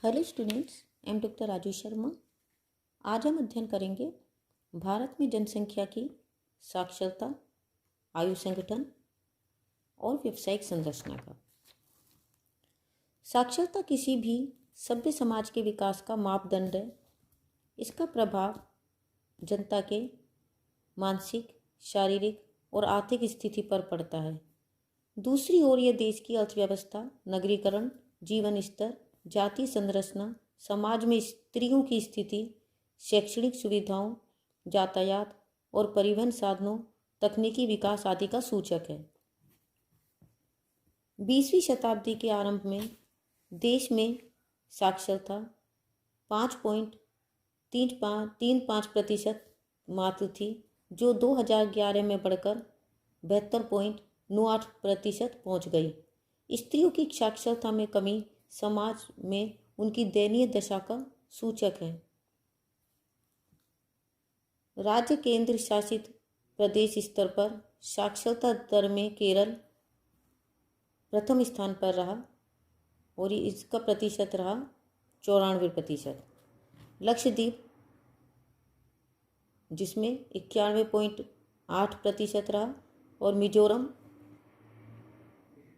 Hello students, I am doctor Raju Sharma. आज हम अध्ययन करेंगे भारत में जनसंख्या की साक्षरता, आयु संगठन और व्यावसायिक संरचना का। साक्षरता किसी भी सभ्य समाज के विकास का मापदंड है। इसका प्रभाव जनता के मानसिक, शारीरिक और आर्थिक स्थिति पर पड़ता है। दूसरी ओर यह देश की अर्थव्यवस्था, नगरीकरण, जीवन स्तर, जाति संरचना, समाज में स्त्रियों की स्थिति, शैक्षणिक सुविधाओं, यातायात और परिवहन साधनों, तकनीकी विकास आदि का सूचक है। 20वीं शताब्दी के आरंभ में देश में साक्षरता 5.35% मात्र थी, जो 2011 में बढ़कर 72.98% पहुँच गई। स्त्रियों की साक्षरता में कमी समाज में उनकी दयनीय दशा का सूचक है। राज्य केंद्र शासित प्रदेश स्तर पर साक्षरता दर में केरल प्रथम स्थान पर रहा और इसका प्रतिशत रहा 94%। लक्षद्वीप जिसमें 91.8% रहा और मिजोरम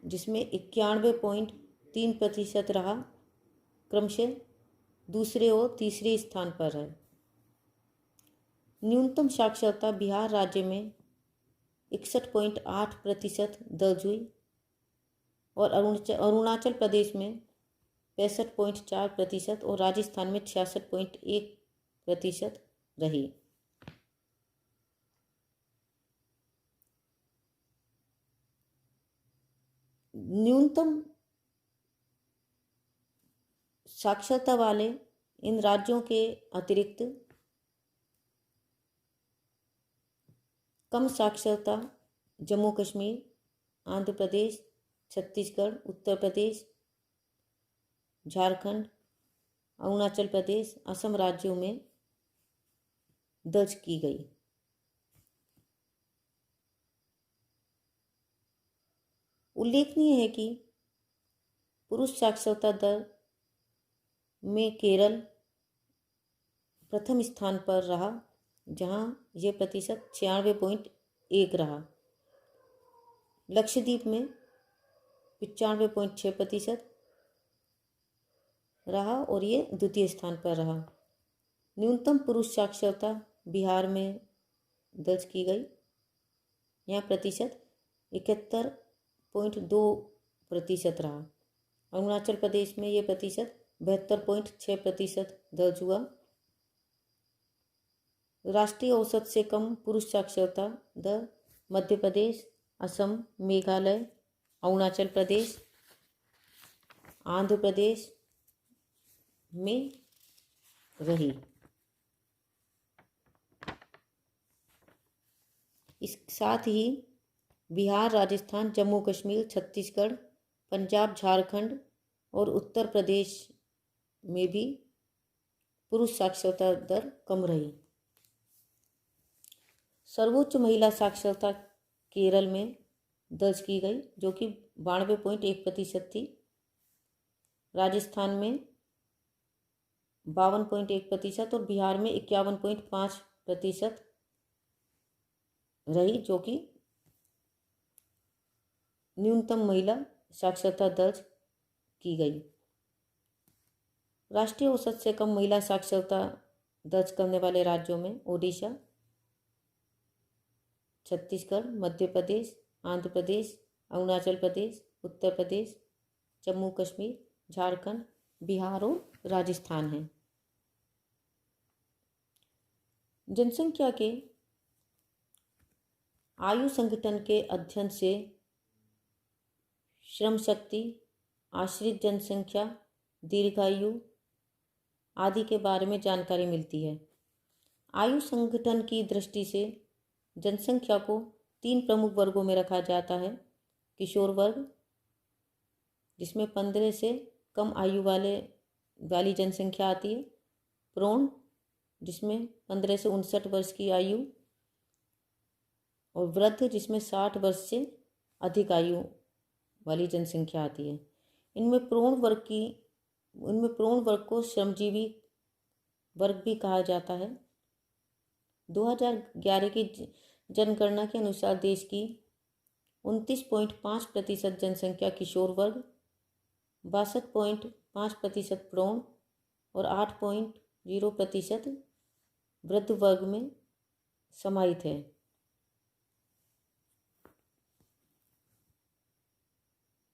जिसमें 91.3% रहा, क्रमशः दूसरे और तीसरे स्थान पर है। न्यूनतम साक्षरता बिहार राज्य में 61.8% दर्ज हुई और अरुणाचल प्रदेश में 65.4% और राजस्थान में 66.1% रही। न्यूनतम साक्षरता वाले इन राज्यों के अतिरिक्त कम साक्षरता जम्मू कश्मीर, आंध्र प्रदेश, छत्तीसगढ़, उत्तर प्रदेश, झारखंड, अरुणाचल प्रदेश, असम राज्यों में दर्ज की गई। उल्लेखनीय है कि पुरुष साक्षरता दर में केरल प्रथम स्थान पर रहा, जहां यह प्रतिशत 96.1 रहा। लक्षद्वीप में 95.6% रहा और ये द्वितीय स्थान पर रहा। न्यूनतम पुरुष साक्षरता बिहार में दर्ज की गई। यहाँ प्रतिशत 71.2% रहा। अरुणाचल प्रदेश में ये प्रतिशत 72.6% दर्ज हुआ। राष्ट्रीय औसत से कम पुरुष साक्षरता दर मध्य प्रदेश, असम, मेघालय, अरुणाचल प्रदेश, आंध्र प्रदेश में रही। इस साथ ही बिहार, राजस्थान, जम्मू कश्मीर, छत्तीसगढ़, पंजाब, झारखंड और उत्तर प्रदेश में भी पुरुष साक्षरता दर कम रही। सर्वोच्च महिला साक्षरता केरल में दर्ज की गई, जो कि 92.1% थी। राजस्थान में 52.1% और बिहार में 51.5% रही, जो कि न्यूनतम महिला साक्षरता दर्ज की गई। राष्ट्रीय औसत से कम महिला साक्षरता दर्ज करने वाले राज्यों में ओडिशा, छत्तीसगढ़, मध्य प्रदेश, आंध्र प्रदेश, अरुणाचल प्रदेश, उत्तर प्रदेश, जम्मू कश्मीर, झारखंड, बिहार और राजस्थान हैं। जनसंख्या के आयु संगठन के अध्ययन से श्रम शक्ति, आश्रित जनसंख्या, दीर्घायु आदि के बारे में जानकारी मिलती है। आयु संगठन की दृष्टि से जनसंख्या को 3 प्रमुख वर्गों में रखा जाता है। किशोर वर्ग, जिसमें 15 से कम आयु वाली जनसंख्या आती है। प्रौढ़, जिसमें 15 से 59 वर्ष की आयु, और वृद्ध, जिसमें 60 वर्ष से अधिक आयु वाली जनसंख्या आती है। इनमें प्रौढ़ वर्ग की उनमें प्रौढ़ वर्ग को श्रमजीवी वर्ग भी कहा जाता है। 2011 की जनगणना के अनुसार देश की 29.5% जनसंख्या किशोर वर्ग, 62.5% प्रौढ़ और 8.0% वृद्ध वर्ग में समाहित है।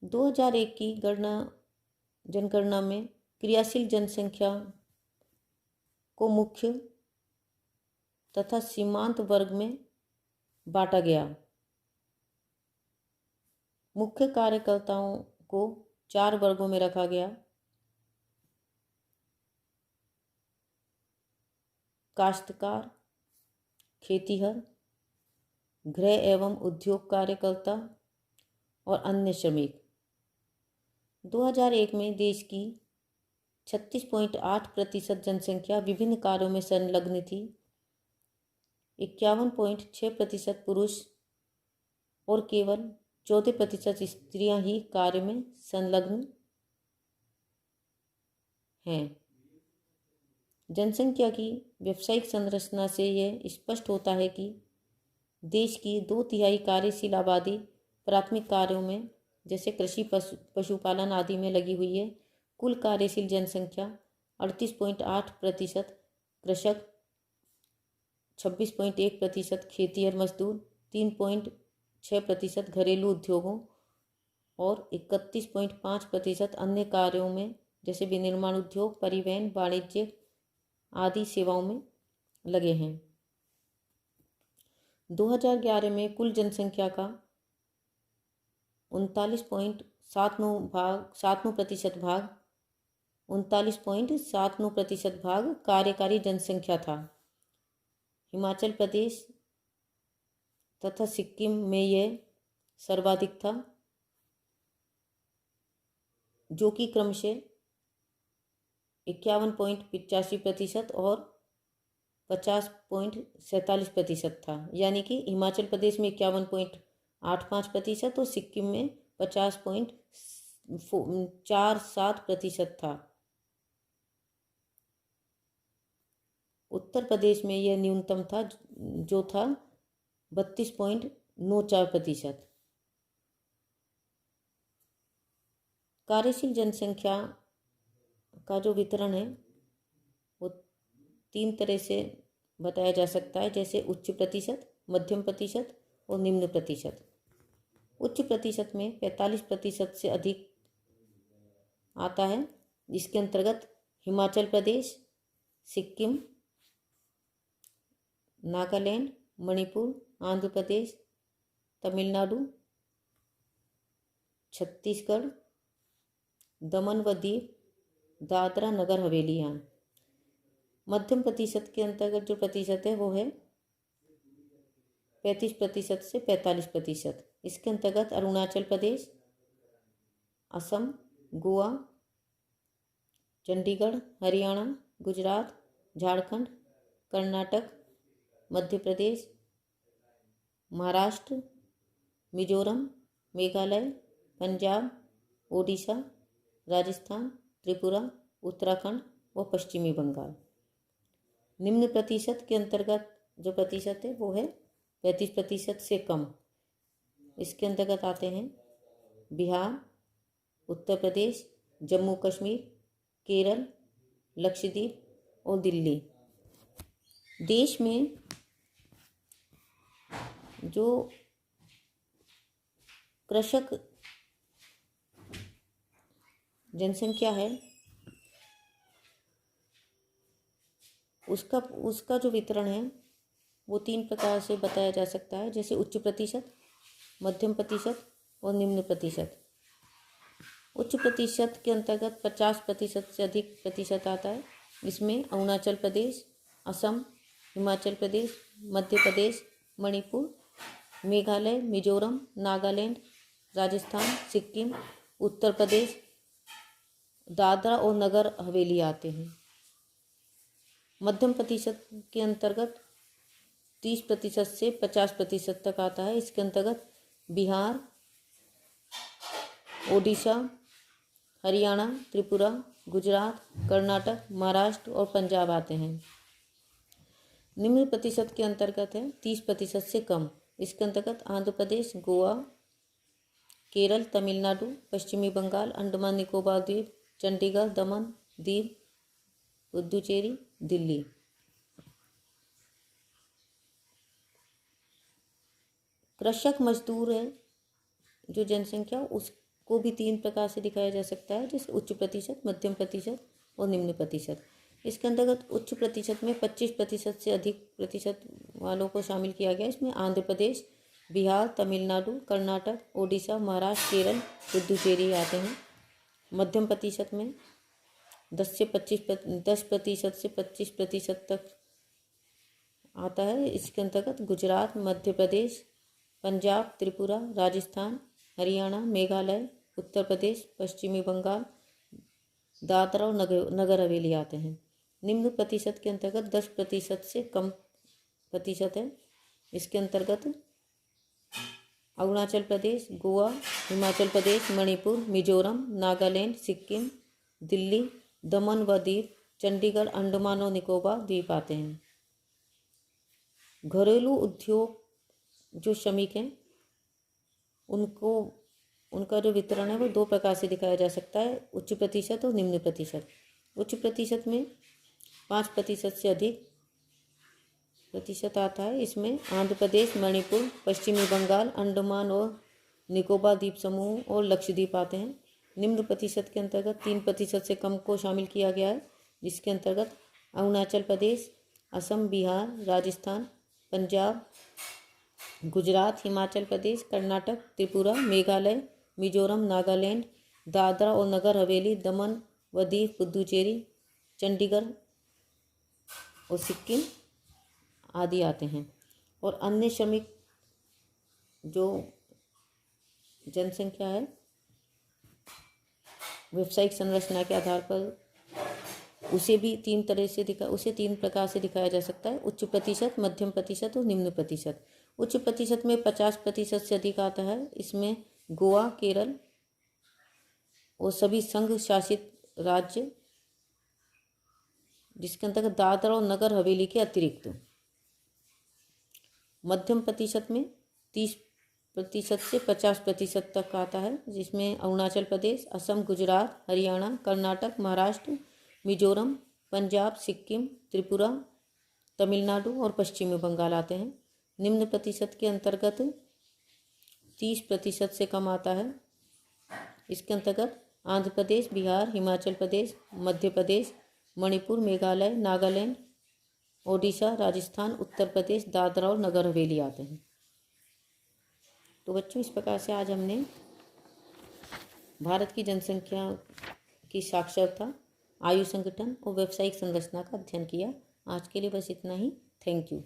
2001 की जनगणना में क्रियाशील जनसंख्या को मुख्य तथा सीमांत वर्ग में बांटा गया। मुख्य कार्यकर्ताओं को 4 वर्गों में रखा गया। काश्तकार, खेतीहर, गृह एवं उद्योग कार्यकर्ता और अन्य श्रमिक। 2001 में देश की 36.8% जनसंख्या विभिन्न कार्यों में संलग्न थी। 51.6% पुरुष और केवल 14% स्त्रियां ही कार्य में संलग्न हैं। जनसंख्या की व्यावसायिक संरचना से यह स्पष्ट होता है कि देश की 2/3 कार्यशील आबादी प्राथमिक कार्यों में जैसे कृषि, पशुपालन आदि में लगी हुई है। कुल कार्यशील जनसंख्या 38.8% कृषक, 26.1% खेती और मजदूर, 3.6% घरेलू उद्योगों और 31.5% अन्य कार्यों में जैसे विनिर्माण उद्योग, परिवहन, वाणिज्य आदि सेवाओं में लगे हैं। 2011 में कुल जनसंख्या का 39.79% भाग कार्यकारी जनसंख्या था। हिमाचल प्रदेश तथा सिक्किम में यह सर्वाधिक था, जो कि क्रमशः 51.85% और 50.47% था। यानी कि हिमाचल प्रदेश में 51.85% और सिक्किम में 50.47% था। उत्तर प्रदेश में यह न्यूनतम था, जो था 32.94%। कार्यशील जनसंख्या का जो वितरण है वो 3 तरह से बताया जा सकता है, जैसे उच्च प्रतिशत, मध्यम प्रतिशत और निम्न प्रतिशत। उच्च प्रतिशत में 45% से अधिक आता है, जिसके अंतर्गत हिमाचल प्रदेश, सिक्किम, नागालैंड, मणिपुर, आंध्र प्रदेश, तमिलनाडु, छत्तीसगढ़, दमन व दीव, दादरा नगर हवेली हैं। मध्यम प्रतिशत के अंतर्गत जो प्रतिशत है वो है 35% से 45%। इसके अंतर्गत अरुणाचल प्रदेश, असम, गोवा, चंडीगढ़, हरियाणा, गुजरात, झारखंड, कर्नाटक, मध्य प्रदेश, महाराष्ट्र, मिजोरम, मेघालय, पंजाब, ओडिशा, राजस्थान, त्रिपुरा, उत्तराखंड व पश्चिमी बंगाल। निम्न प्रतिशत के अंतर्गत जो प्रतिशत है वो है 35% से कम। इसके अंतर्गत आते हैं बिहार, उत्तर प्रदेश, जम्मू कश्मीर, केरल, लक्षद्वीप और दिल्ली। देश में जो कृषक जनसंख्या है उसका जो वितरण है वो 3 प्रकार से बताया जा सकता है, जैसे उच्च प्रतिशत, मध्यम प्रतिशत और निम्न प्रतिशत। उच्च प्रतिशत के अंतर्गत 50% से अधिक प्रतिशत आता है। इसमें अरुणाचल प्रदेश, असम, हिमाचल प्रदेश, मध्य प्रदेश, मणिपुर, मेघालय, मिजोरम, नागालैंड, राजस्थान, सिक्किम, उत्तर प्रदेश, दादरा और नगर हवेली आते हैं। मध्यम प्रतिशत के अंतर्गत 30% से 50% तक आता है। इसके अंतर्गत बिहार, ओडिशा, हरियाणा, त्रिपुरा, गुजरात, कर्नाटक, महाराष्ट्र और पंजाब आते हैं। निम्न प्रतिशत के अंतर्गत है 30% से कम। इसके अंतर्गत आंध्र प्रदेश, गोवा, केरल, तमिलनाडु, पश्चिमी बंगाल, अंडमान निकोबार द्वीप, चंडीगढ़, दमन, दीव, पुदुचेरी, दिल्ली। कृषक मजदूर है जो जनसंख्या, उसको भी 3 प्रकार से दिखाया जा सकता है, जैसे उच्च प्रतिशत, मध्यम प्रतिशत और निम्न प्रतिशत। इसके अंतर्गत उच्च प्रतिशत में 25% से अधिक प्रतिशत वालों को शामिल किया गया। इसमें आंध्र प्रदेश, बिहार, तमिलनाडु, कर्नाटक, ओडिशा, महाराष्ट्र, केरल, पुदुचेरी आते हैं। मध्यम प्रतिशत में 10 प्रतिशत से 25% तक आता है। इसके अंतर्गत गुजरात, मध्य प्रदेश, पंजाब, त्रिपुरा, राजस्थान, हरियाणा, मेघालय, उत्तर प्रदेश, पश्चिमी बंगाल, दादरा और नगर हवेली आते हैं। निम्न प्रतिशत के अंतर्गत 10% से कम प्रतिशत है। इसके अंतर्गत अरुणाचल प्रदेश, गोवा, हिमाचल प्रदेश, मणिपुर, मिजोरम, नागालैंड, सिक्किम, दिल्ली, दमन व दीव, चंडीगढ़, अंडमान और निकोबार द्वीप आते हैं। घरेलू उद्योग जो श्रमिक हैं उनका जो वितरण है वो 2 प्रकार से दिखाया जा सकता है, उच्च प्रतिशत और निम्न प्रतिशत। उच्च प्रतिशत में 5% से अधिक प्रतिशत आता है। इसमें आंध्र प्रदेश, मणिपुर, पश्चिमी बंगाल, अंडमान और निकोबार द्वीप समूह और लक्षद्वीप आते हैं। निम्न प्रतिशत के अंतर्गत 3% से कम को शामिल किया गया है, जिसके अंतर्गत अरुणाचल प्रदेश, असम, बिहार, राजस्थान, पंजाब, गुजरात, हिमाचल प्रदेश, कर्नाटक, त्रिपुरा, मेघालय, मिजोरम, नागालैंड, दादरा और नगर हवेली, दमन व दीव, पुदुचेरी, चंडीगढ़ और सिक्किम आदि आते हैं। और अन्य श्रमिक जो जनसंख्या है व्यावसायिक संरचना के आधार पर उसे 3 प्रकार से दिखाया जा सकता है, उच्च प्रतिशत, मध्यम प्रतिशत और निम्न प्रतिशत। उच्च प्रतिशत में 50% से अधिक आता है। इसमें गोवा, केरल और सभी संघ शासित राज्य, जिसके अंतर्गत दादरा और नगर हवेली के अतिरिक्त। मध्यम प्रतिशत में 30% से 50% तक आता है, जिसमें अरुणाचल प्रदेश, असम, गुजरात, हरियाणा, कर्नाटक, महाराष्ट्र, मिजोरम, पंजाब, सिक्किम, त्रिपुरा, तमिलनाडु और पश्चिमी बंगाल आते हैं। निम्न प्रतिशत के अंतर्गत 30% से कम आता है। इसके अंतर्गत आंध्र प्रदेश, बिहार, हिमाचल प्रदेश, मध्य प्रदेश, मणिपुर, मेघालय, नागालैंड, ओडिशा, राजस्थान, उत्तर प्रदेश, दादरा और नगर हवेली आते हैं। तो बच्चों, इस प्रकार से आज हमने भारत की जनसंख्या की साक्षरता, आयु संगठन और व्यावसायिक संरचना का अध्ययन किया। आज के लिए बस इतना ही। Thank you.